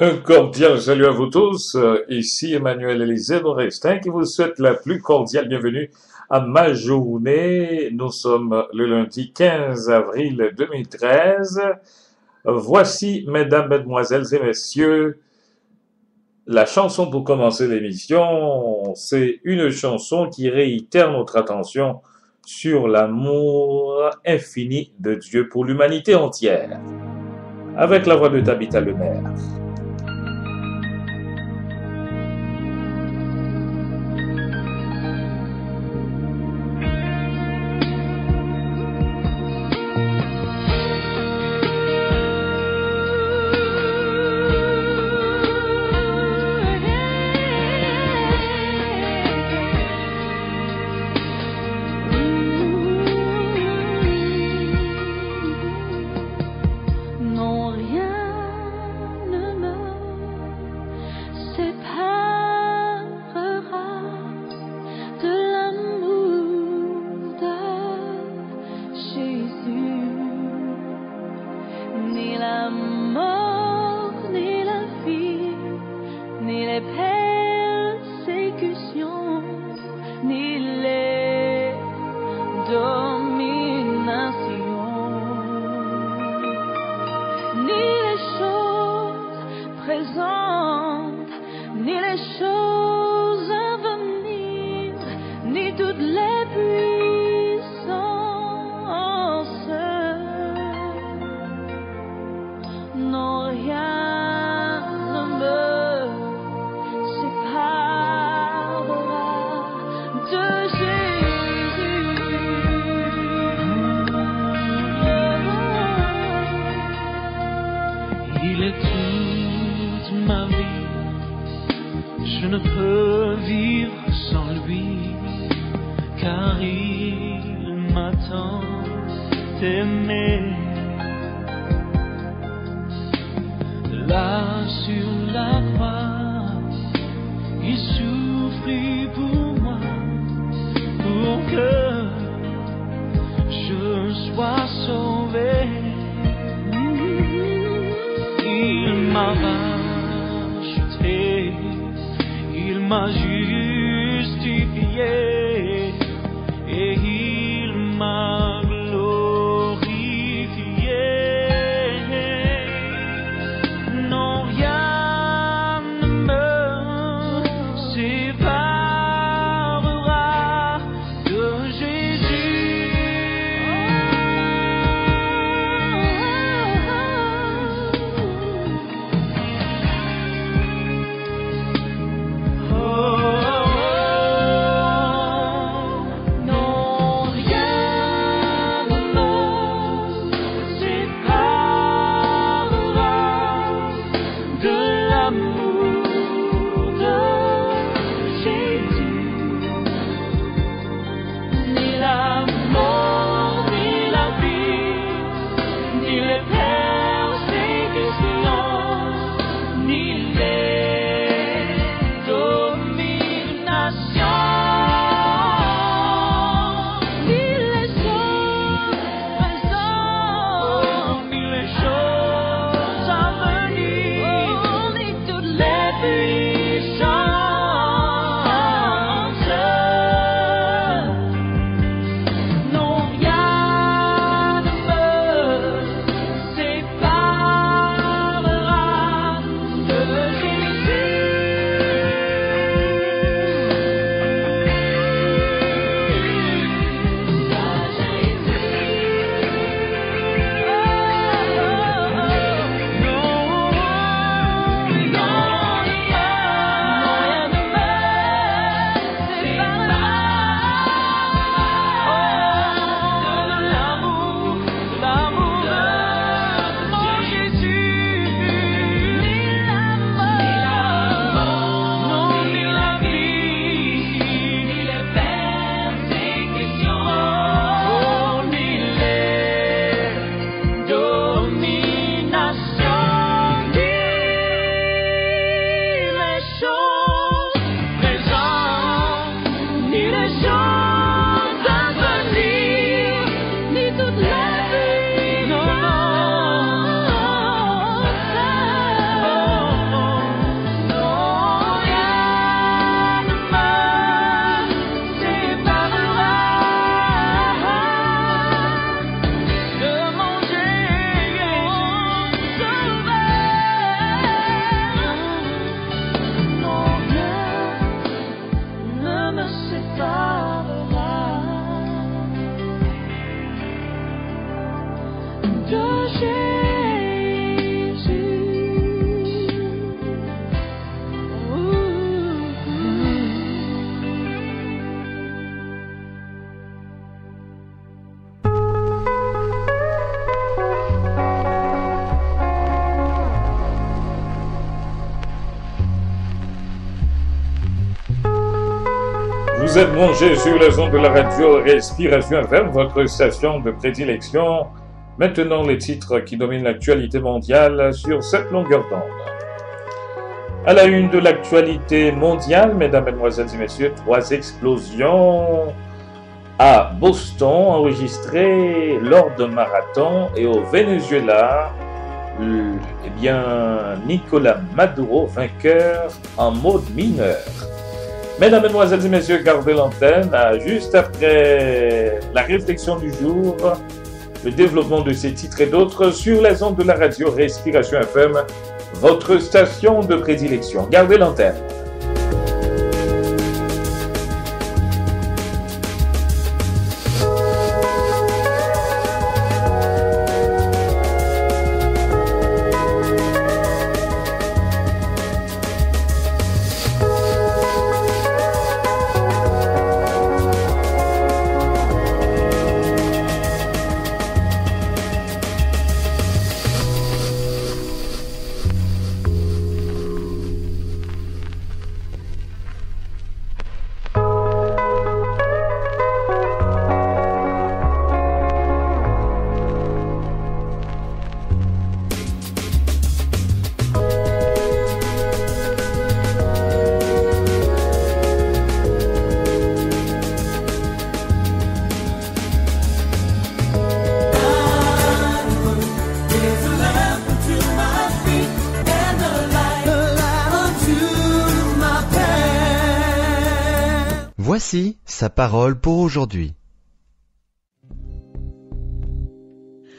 Un cordial salut à vous tous. Ici Emmanuel Élisée Morestin qui vous souhaite la plus cordiale bienvenue à ma journée. Nous sommes le lundi 15 avril 2013. Voici, mesdames, mesdemoiselles et messieurs, la chanson pour commencer l'émission. C'est une chanson qui réitère notre attention sur l'amour infini de Dieu pour l'humanité entière. Avec la voix de Tabitha Lemaire. Oh Vous êtes branché sur les ondes de la radio Respiration FM, votre station de prédilection. Maintenant, les titres qui dominent l'actualité mondiale sur cette longueur d'onde. À la une de l'actualité mondiale, mesdames, mesdemoiselles et messieurs, 3 explosions à Boston enregistrées lors d'un marathon et au Venezuela, Nicolas Maduro vainqueur en mode mineur. Mesdames, mesdemoiselles et messieurs, gardez l'antenne. Juste après la réflexion du jour, le développement de ces titres et d'autres sur les ondes de la radio Respiration FM, votre station de prédilection. Gardez l'antenne. Voici sa parole pour aujourd'hui.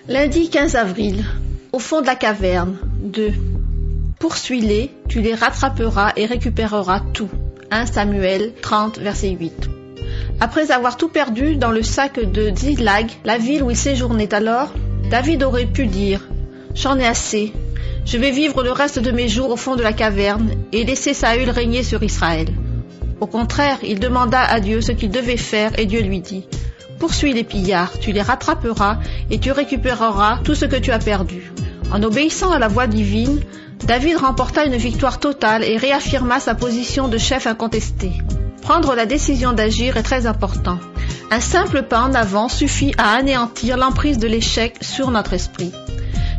Lundi 15 avril, au fond de la caverne, 2. Poursuis-les, tu les rattraperas et récupéreras tout. 1 Samuel 30, verset 8. Après avoir tout perdu dans le sac de Ziklag, la ville où il séjournait alors, David aurait pu dire « J'en ai assez, je vais vivre le reste de mes jours au fond de la caverne et laisser Saül régner sur Israël. » Au contraire, il demanda à Dieu ce qu'il devait faire et Dieu lui dit « Poursuis les pillards, tu les rattraperas et tu récupéreras tout ce que tu as perdu. » En obéissant à la voix divine, David remporta une victoire totale et réaffirma sa position de chef incontesté. Prendre la décision d'agir est très important. Un simple pas en avant suffit à anéantir l'emprise de l'échec sur notre esprit.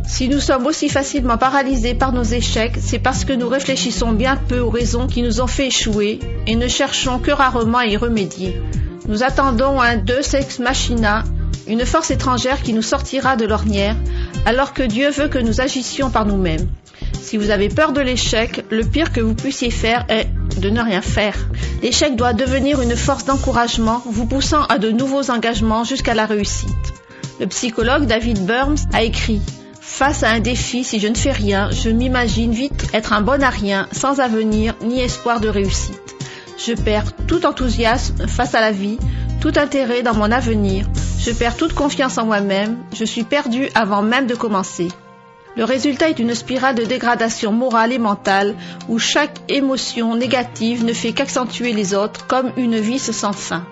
Si nous sommes aussi facilement paralysés par nos échecs, c'est parce que nous réfléchissons bien peu aux raisons qui nous ont fait échouer et ne cherchons que rarement à y remédier. Nous attendons un Deus ex machina, une force étrangère qui nous sortira de l'ornière, alors que Dieu veut que nous agissions par nous-mêmes. Si vous avez peur de l'échec, le pire que vous puissiez faire est de ne rien faire. L'échec doit devenir une force d'encouragement, vous poussant à de nouveaux engagements jusqu'à la réussite. Le psychologue David Burns a écrit « Face à un défi, si je ne fais rien, je m'imagine vite être un bon à rien, sans avenir ni espoir de réussite. Je perds tout enthousiasme face à la vie, tout intérêt dans mon avenir, je perds toute confiance en moi-même, je suis perdu avant même de commencer. » Le résultat est une spirale de dégradation morale et mentale où chaque émotion négative ne fait qu'accentuer les autres comme une vis sans fin.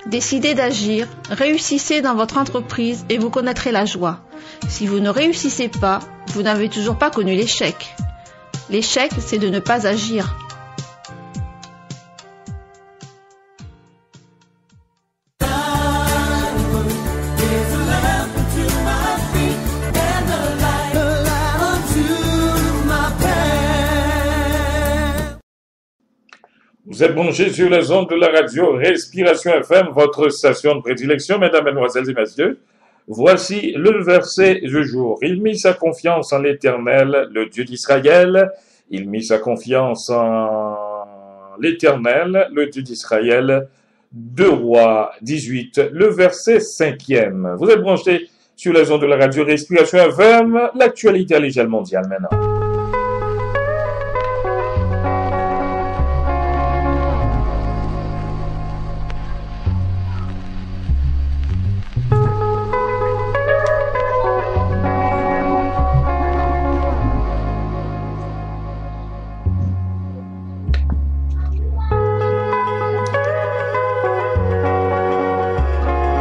Décidez d'agir, réussissez dans votre entreprise et vous connaîtrez la joie. Si vous ne réussissez pas, vous n'avez toujours pas connu l'échec. L'échec, c'est de ne pas agir. Vous êtes branchés sur les ondes de la radio Respiration FM, votre station de prédilection, mesdames, mesdemoiselles et messieurs. Voici le verset du jour. Il mit sa confiance en l'Éternel, le Dieu d'Israël. Il mit sa confiance en l'Éternel, le Dieu d'Israël. 2 Rois 18, le verset 5e. Vous êtes branchés sur les ondes de la radio Respiration FM, l'actualité à l'échelle mondiale maintenant.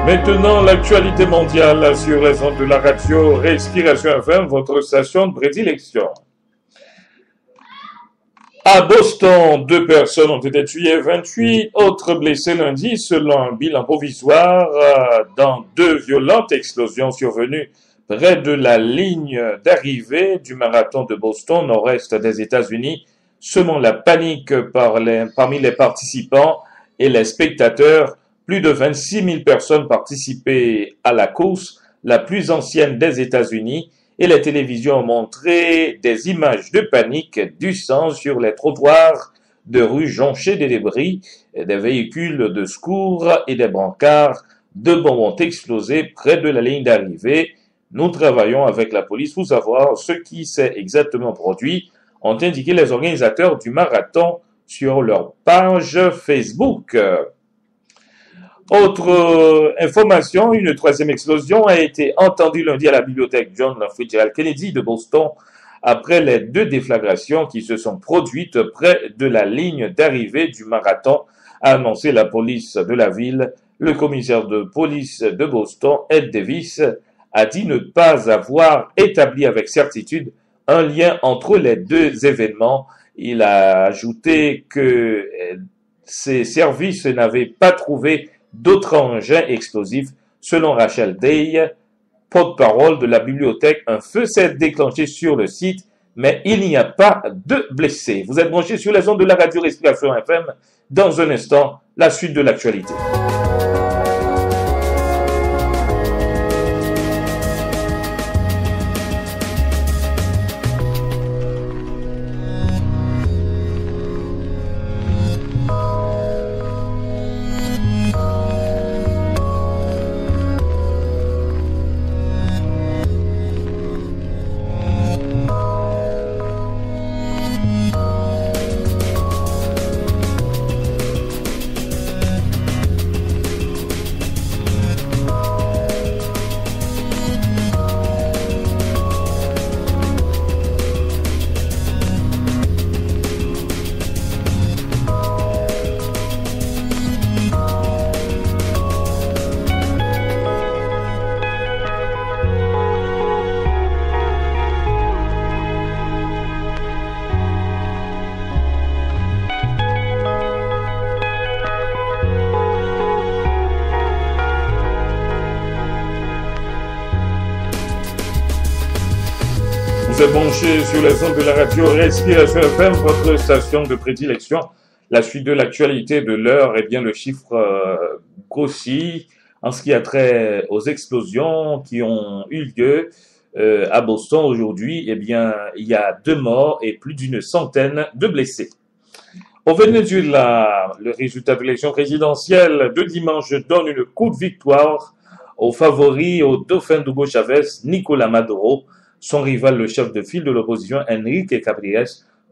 Maintenant, l'actualité mondiale sur les ondes de la radio Respiration FM, votre station de prédilection. À Boston, 2 personnes ont été tuées, 28 autres blessés lundi selon un bilan provisoire dans 2 violentes explosions survenues près de la ligne d'arrivée du marathon de Boston, nord-est des États-Unis, semant la panique parmi les participants et les spectateurs. Plus de 26 000 personnes participaient à la course, la plus ancienne des États-Unis, et les télévisions ont montré des images de panique, du sang sur les trottoirs de rues jonchées de débris, des véhicules de secours et des brancards. 2 bombes ont explosé près de la ligne d'arrivée. Nous travaillons avec la police pour savoir ce qui s'est exactement produit, ont indiqué les organisateurs du marathon sur leur page Facebook. Autre information, une 3e explosion a été entendue lundi à la bibliothèque John Fitzgerald Kennedy de Boston après les 2 déflagrations qui se sont produites près de la ligne d'arrivée du marathon, a annoncé la police de la ville. Le commissaire de police de Boston, Ed Davis, a dit ne pas avoir établi avec certitude un lien entre les 2 événements. Il a ajouté que ses services n'avaient pas trouvé d'autres engins explosifs. Selon Rachel Day, porte-parole de la bibliothèque, un feu s'est déclenché sur le site, mais il n'y a pas de blessés. Vous êtes branchés sur les ondes de la radio Respiration FM. Dans un instant, la suite de l'actualité. Vous êtes branchés sur les ondes de la radio Respiration FM, votre station de prédilection. La suite de l'actualité de l'heure, eh bien, le chiffre grossit en ce qui a trait aux explosions qui ont eu lieu à Boston aujourd'hui. Eh bien, il y a 2 morts et plus d'une centaine de blessés. Au Venezuela, le résultat de l'élection présidentielle de dimanche donne une courte victoire au favori, au dauphin d'Hugo Chavez, Nicolás Maduro. Son rival, le chef de file de l'opposition, Enrique Capriles,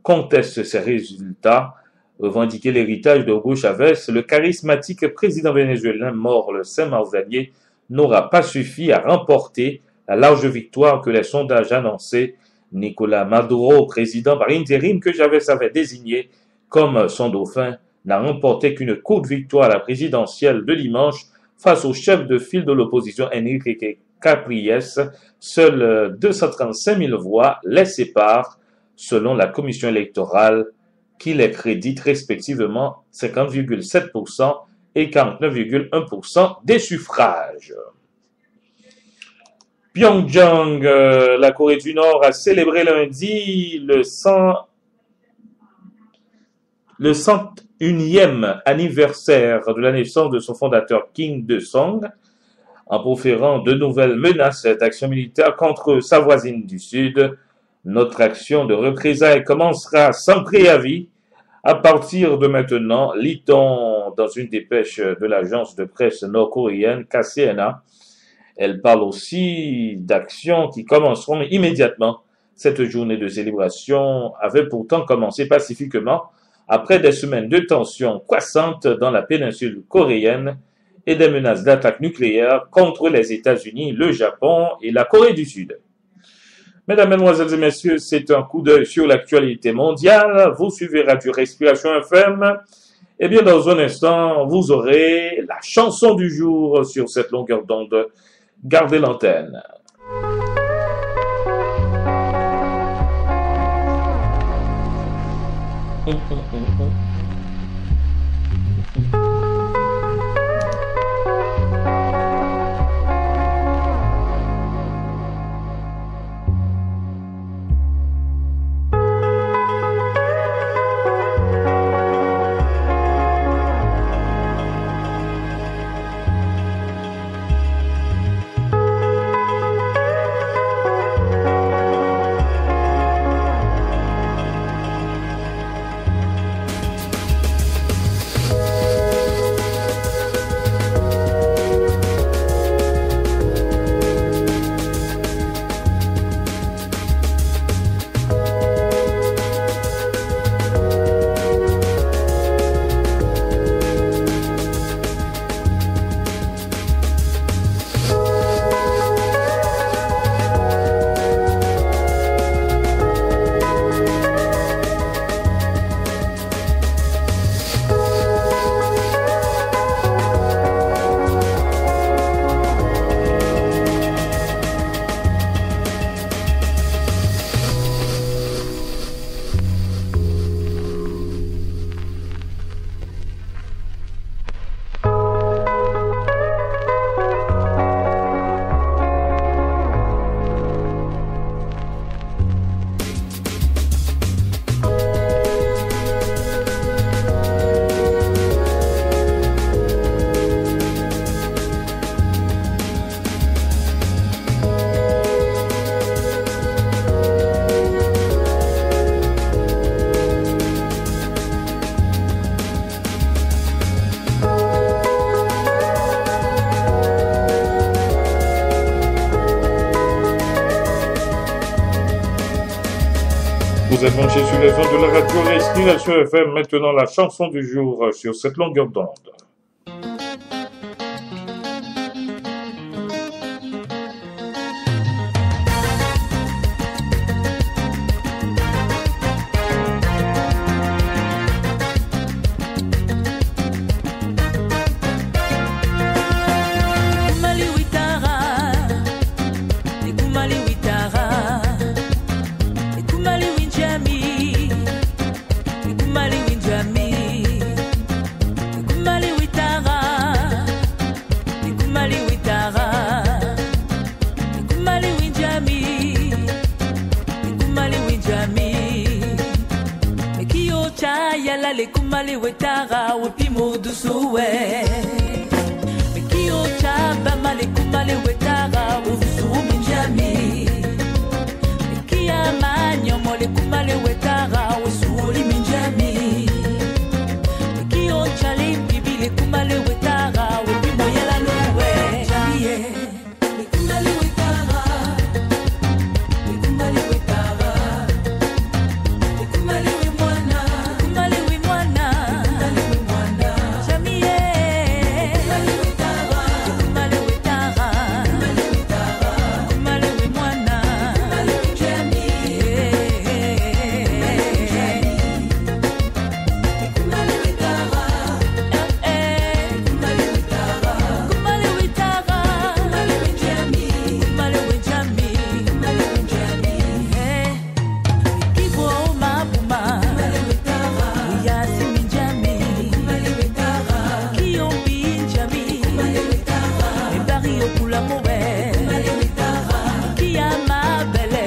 conteste ces résultats, revendiquer l'héritage de Hugo Chavez. Le charismatique président vénézuélien mort le 5 mars dernier n'aura pas suffi à remporter la large victoire que les sondages annonçaient. Nicolás Maduro, président par intérim que Chavez avait désigné comme son dauphin, n'a remporté qu'une courte victoire à la présidentielle de dimanche face au chef de file de l'opposition Enrique Capriles. Seules 235 000 voix les séparent, selon la commission électorale, qui les crédite respectivement 50,7% et 49,1% des suffrages. Pyongyang, la Corée du Nord, a célébré lundi le 101e anniversaire de la naissance de son fondateur Kim Il-sung, en proférant de nouvelles menaces d'action militaire contre sa voisine du Sud. Notre action de représailles commencera sans préavis à partir de maintenant, lit-on dans une dépêche de l'agence de presse nord-coréenne KCNA. Elle parle aussi d'actions qui commenceront immédiatement. Cette journée de célébration avait pourtant commencé pacifiquement après des semaines de tensions croissantes dans la péninsule coréenne et des menaces d'attaque nucléaire contre les États-Unis, le Japon et la Corée du Sud. Mesdames, Mesdemoiselles et Messieurs, c'est un coup d'œil sur l'actualité mondiale. Vous suivez Radio Respiration FM. Eh bien, dans un instant, vous aurez la chanson du jour sur cette longueur d'onde. Gardez l'antenne. Vous êtes branchés sur les ondes de la radio Respiration FM. Maintenant, la chanson du jour sur cette longueur d'onde.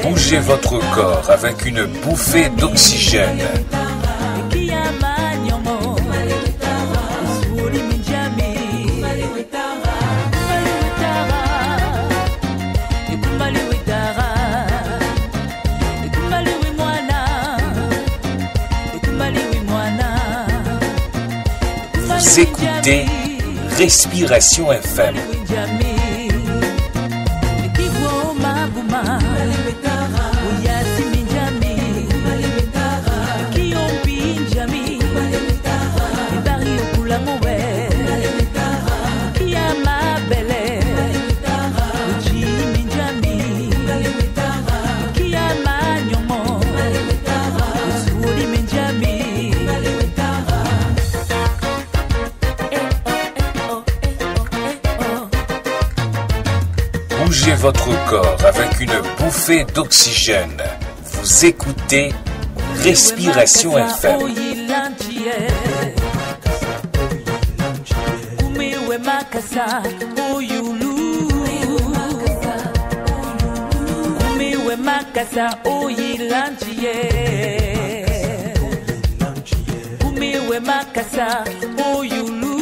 Bougez votre corps avec une bouffée d'oxygène. Vous écoutez Respiration FM. Bougez votre corps avec une bouffée d'oxygène. Vous écoutez Respiration FM. Makasa oyilanchie umiwe makasa oyulu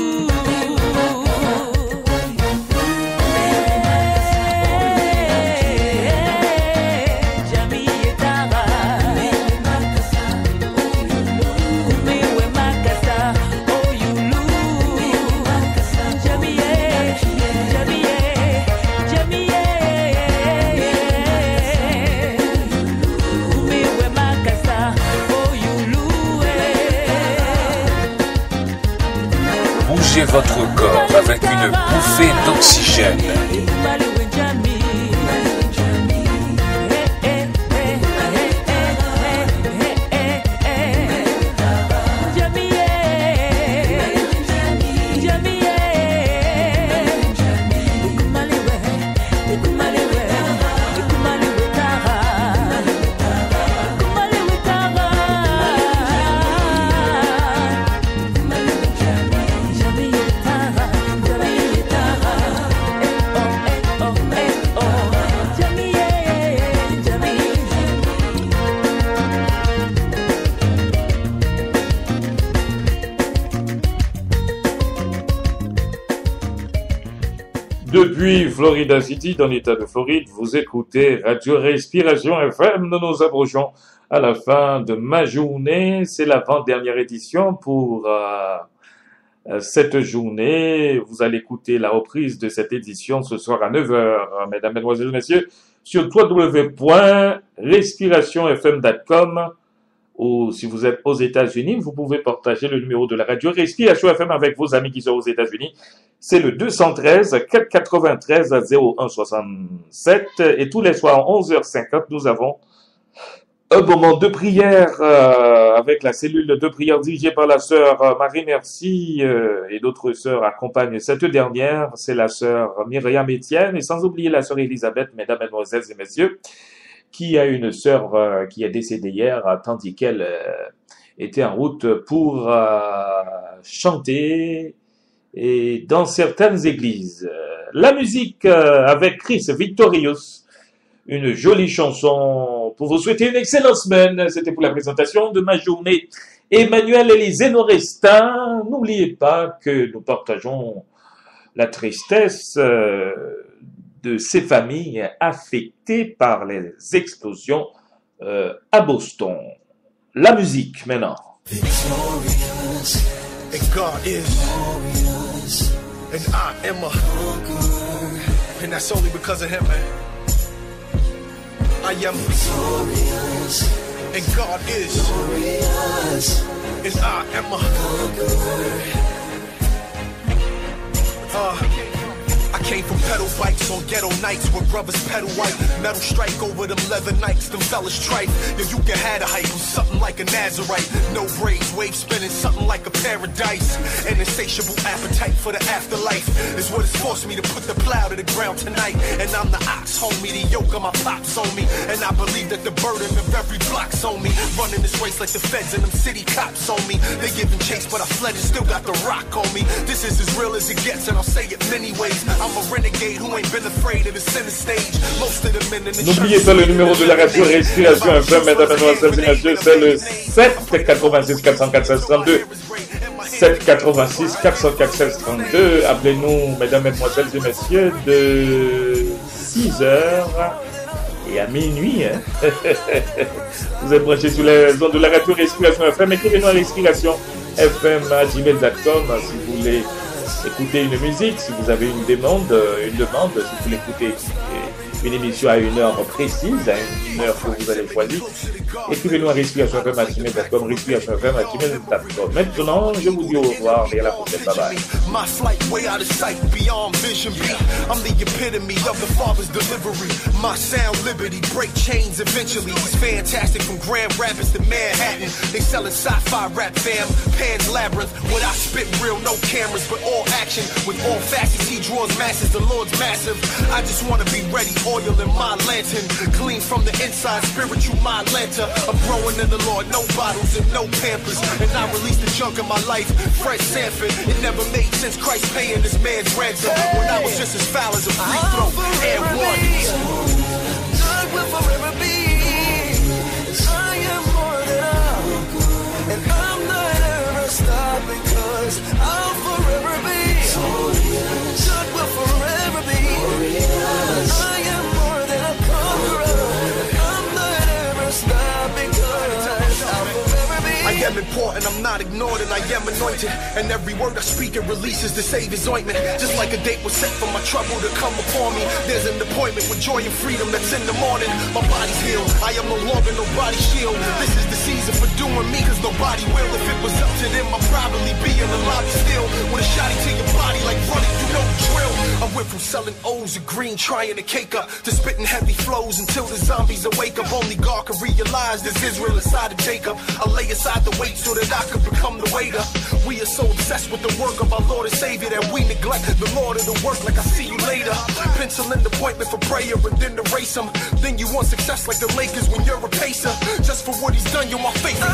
Bougez votre corps avec une bouffée d'oxygène. Depuis Florida City, dans l'État de Floride, vous écoutez Radio Respiration FM. Nous nous approchons à la fin de ma journée. C'est l'avant-dernière édition pour cette journée. Vous allez écouter la reprise de cette édition ce soir à 9h, mesdames, mesdemoiselles et messieurs, sur www.respirationfm.com. Ou si vous êtes aux États-Unis, vous pouvez partager le numéro de la radio Respiration FM avec vos amis qui sont aux États-Unis. C'est le 213-493-0167. Et tous les soirs, à 11h50, nous avons un moment de prière avec la cellule de prière dirigée par la sœur Marie Merci et d'autres sœurs accompagnent cette dernière. C'est la sœur Myriam Etienne et sans oublier la sœur Elisabeth, mesdames, mesdemoiselles et messieurs, qui a une sœur qui est décédée hier, tandis qu'elle était en route pour chanter et dans certaines églises. La musique avec Chris Victorious, une jolie chanson pour vous souhaiter une excellente semaine. C'était pour la présentation de ma journée. Emmanuel Élisée Norestin, n'oubliez pas que nous partageons la tristesse de ces familles affectées par les explosions à Boston. La musique maintenant. Victorious, and God is glorious, and I am a conqueror, and that's only because of Him, man. I am victorious, and God is glorious, and I am a conqueror. I came from pedal bikes on ghetto nights where brothers pedal white. Metal strike over them leather nights, them fellas tripe. Yo, you can have a hype, I'm something like a Nazarite. No braids, wave spinning, something like a paradise. An insatiable appetite for the afterlife is what has forced me to put the plow to the ground tonight. And I'm the ox, homie, the yoke of my pops on me. And I believe that the burden of every block's on me. Running this race like the feds and them city cops on me. They giving chase, but I fled and still got the rock on me. This is as real as it gets, and I'll say it many ways. I'm a renegade who ain't been afraid of the center stage. Most of the men in the N'oubliez pas le numéro de la radio Respiration FM, mesdames, mesdemoiselles et messieurs, c'est le 786 404 1632. 786 404 1632. Appelez-nous, mesdames, mesdemoiselles et messieurs, de 6h et à minuit. Hein? Vous êtes branchés sur les ondes de la radio Respiration FM. Écrivez-nous à Respiration FM@gmail.com si vous voulez écouter une musique, si vous avez une demande, si vous voulez écouter une émission à une heure précise, à une heure que vous allez choisir, écrivez-nous à respiration.fm@gmail.com, respiration.fm@gmail.com. Maintenant, je vous dis au revoir et à la prochaine. Bye bye. My flight way out of sight, beyond vision. I'm the epitome of the Father's delivery. My sound, liberty, break chains eventually. He's fantastic from Grand Rapids to Manhattan. They sellin' sci-fi rap fam, Pan's Labyrinth. What I spit real, no cameras, but all action. With all facets, he draws masses, the Lord's massive. I just wanna be ready, oil in my lantern. Clean from the inside, spiritual my lantern. cancer. I'm growing in the Lord, no bottles and no Pampers. And I released the junk of my life, Fred Sanford. It never made sense, Christ paying this man's ransom. When I was just as foul as a free throw, and one. God will forever be. I am more than enough, and I'm not ever stop because I'll forever be. God will forever be. I am more than a conqueror. I'm not ever stop because I'll forever be. I am important, I'm not ignored, and I am anointed. And every word I speak, it releases the Savior's ointment. Just like a date was set for my trouble to come upon me. There's an appointment with joy and freedom that's in the morning. My body's healed, I am no longer nobody's shield. This is the season for doing me, cause nobody will. If it was up to them, I'd probably be in the lobby still. With a shotty to your body like running, you know the drill. I went from selling O's of green, trying to cake up, to spitting heavy flows until the zombies awake up. Only God can realize there's Israel inside of Jacob. I lay aside the weight so that I could become the waiter. We are so obsessed with the work of our Lord and Savior that we neglect the Lord of the work like I see you later. Pencil in the appointment for prayer and then erase him. Then you want success like the Lakers when you're a pacer. Just for what he's done, you're my favorite.